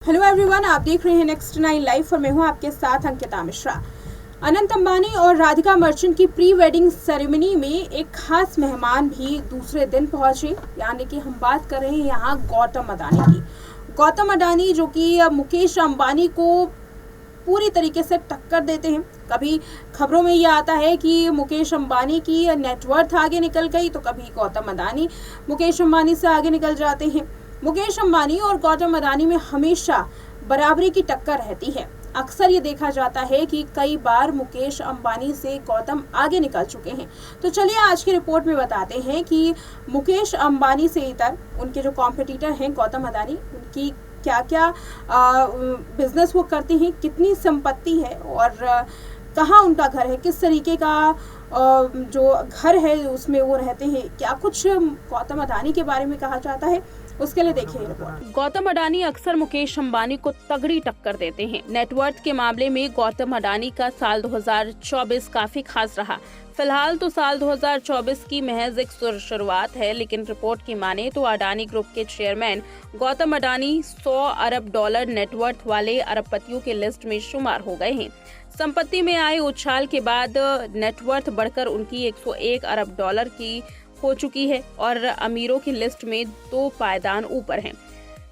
Hello everyone, आप देख रहे हैं नेक्स्ट 9 लाइव और मैं हूं आपके साथ अंकिता मिश्रा। अनंत अंबानी और राधिका मर्चेंट की प्री वेडिंग सेरेमनी में एक खास मेहमान भी दूसरे दिन पहुंचे, यानी कि हम बात कर रहे हैं यहाँ गौतम अडानी की। गौतम अडानी जो कि मुकेश अंबानी को पूरी तरीके से टक्कर देते हैं। कभी खबरों में ये आता है कि मुकेश अंबानी की नेटवर्थ आगे निकल गई, तो कभी गौतम अडानी मुकेश अंबानी से आगे निकल जाते हैं। मुकेश अंबानी और गौतम अडानी में हमेशा बराबरी की टक्कर रहती है। अक्सर ये देखा जाता है कि कई बार मुकेश अंबानी से गौतम आगे निकल चुके हैं। तो चलिए आज की रिपोर्ट में बताते हैं कि मुकेश अंबानी से इतर उनके जो कॉम्पिटिटर हैं गौतम अडानी, उनकी क्या क्या बिजनेस वो करते हैं, कितनी संपत्ति है और कहाँ उनका घर है, किस तरीके का जो घर है उसमें वो रहते हैं, क्या कुछ गौतम अडानी के बारे में कहा जाता है, उसके लिए देखिए रिपोर्ट। गौतम अडानी अक्सर मुकेश अंबानी को तगड़ी टक्कर देते हैं। नेटवर्थ के मामले में गौतम अडानी का साल 2024 काफी खास रहा। फिलहाल तो साल 2024 की महज एक शुरुआत है, लेकिन रिपोर्ट की माने तो अडानी ग्रुप के चेयरमैन गौतम अडानी 100 अरब डॉलर नेटवर्थ वाले अरबपतियों के लिस्ट में शुमार हो गए हैं। संपत्ति में आए उछाल के बाद नेटवर्थ बढ़कर उनकी 101 अरब डॉलर की हो चुकी है और अमीरों की लिस्ट में 2 पायदान ऊपर हैं।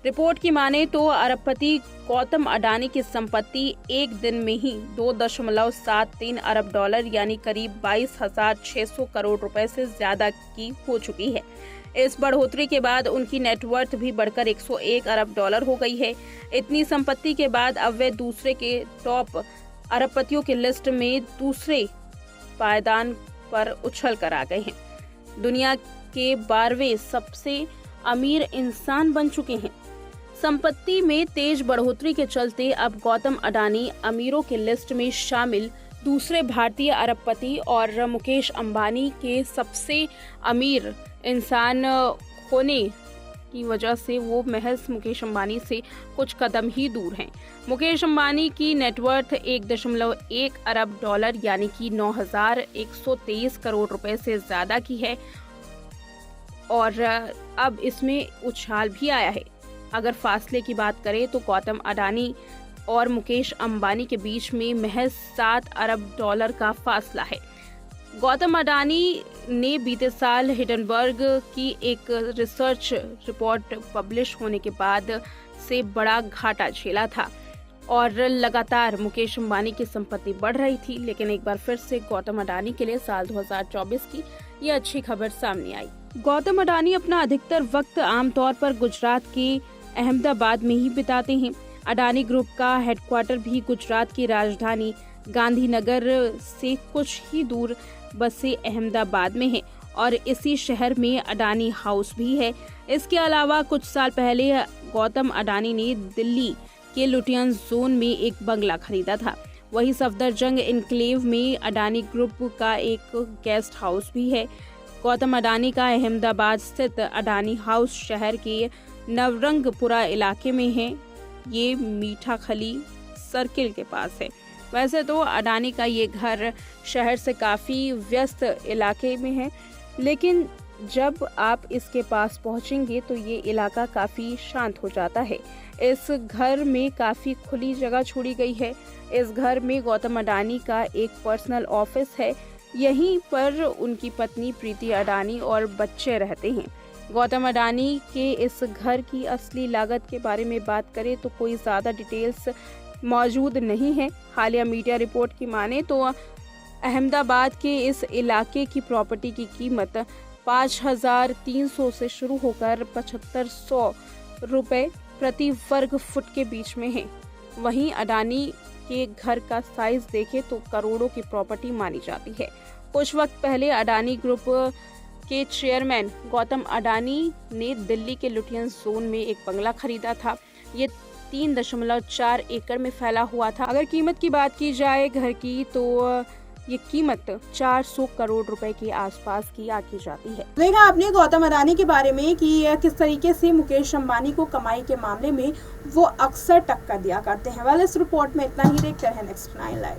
रिपोर्ट की माने तो अरबपति गौतम अडानी की संपत्ति एक दिन में ही 2.73 अरब डॉलर यानी करीब 22,600 करोड़ रुपए से ज्यादा की हो चुकी है। इस बढ़ोतरी के बाद उनकी नेटवर्थ भी बढ़कर 101 अरब डॉलर हो गई है। इतनी संपत्ति के बाद अब वे दूसरे के टॉप अरबपतियों की लिस्ट में दूसरे पायदान पर उछल कर आ गए हैं। दुनिया के 12वें सबसे अमीर इंसान बन चुके हैं। संपत्ति में तेज बढ़ोतरी के चलते अब गौतम अडानी अमीरों के लिस्ट में शामिल दूसरे भारतीय अरबपति और मुकेश अंबानी के सबसे अमीर इंसान होने की वजह से वो महज मुकेश अंबानी से कुछ कदम ही दूर हैं। मुकेश अंबानी की नेटवर्थ 1.1 अरब डॉलर यानी कि 9,123 करोड़ रुपए से ज्यादा की है और अब इसमें उछाल भी आया है। अगर फासले की बात करें तो गौतम अडानी और मुकेश अंबानी के बीच में महज 7 अरब डॉलर का फासला है। गौतम अडानी ने बीते साल हिंडनबर्ग की एक रिसर्च रिपोर्ट पब्लिश होने के बाद से बड़ा घाटा झेला था और लगातार मुकेश अंबानी की संपत्ति बढ़ रही थी, लेकिन एक बार फिर से गौतम अडानी के लिए साल 2024 की ये अच्छी खबर सामने आई। गौतम अडानी अपना अधिकतर वक्त आमतौर पर गुजरात के अहमदाबाद में ही बिताते हैं। अडानी ग्रुप का हेडक्वार्टर भी गुजरात की राजधानी गांधीनगर से कुछ ही दूर बसे अहमदाबाद में है और इसी शहर में अडानी हाउस भी है। इसके अलावा कुछ साल पहले गौतम अडानी ने दिल्ली के लुटियन जोन में एक बंगला खरीदा था। वही सफदरजंग इनक्लेव में अडानी ग्रुप का एक गेस्ट हाउस भी है। गौतम अडानी का अहमदाबाद स्थित अडानी हाउस शहर के नवरंगपुरा इलाके में है। ये मीठाखली सर्किल के पास है। वैसे तो अडानी का ये घर शहर से काफ़ी व्यस्त इलाके में है, लेकिन जब आप इसके पास पहुंचेंगे तो ये इलाका काफ़ी शांत हो जाता है। इस घर में काफ़ी खुली जगह छोड़ी गई है। इस घर में गौतम अडानी का एक पर्सनल ऑफिस है। यहीं पर उनकी पत्नी प्रीति अडानी और बच्चे रहते हैं। गौतम अडानी के इस घर की असली लागत के बारे में बात करें तो कोई ज़्यादा डिटेल्स मौजूद नहीं है। हालिया मीडिया रिपोर्ट की माने तो अहमदाबाद के इस इलाके की प्रॉपर्टी की कीमत 5,300 से शुरू होकर 7,500 रुपए प्रति वर्ग फुट के बीच में है। वहीं अडानी के घर का साइज देखें तो करोड़ों की प्रॉपर्टी मानी जाती है। कुछ वक्त पहले अडानी ग्रुप के चेयरमैन गौतम अडानी ने दिल्ली के लुटियन जोन में एक बंगला खरीदा था। ये 3.4 एकड़ में फैला हुआ था। अगर कीमत की बात की जाए घर की तो ये कीमत 400 करोड़ रुपए के आसपास की आकी जाती है। देखा आपने गौतम अडानी के बारे में कि किस तरीके से मुकेश अंबानी को कमाई के मामले में वो अक्सर टक्कर दिया करते हैं। इस रिपोर्ट में इतना ही। देखते रहे नेक्स्ट 9 लाइव।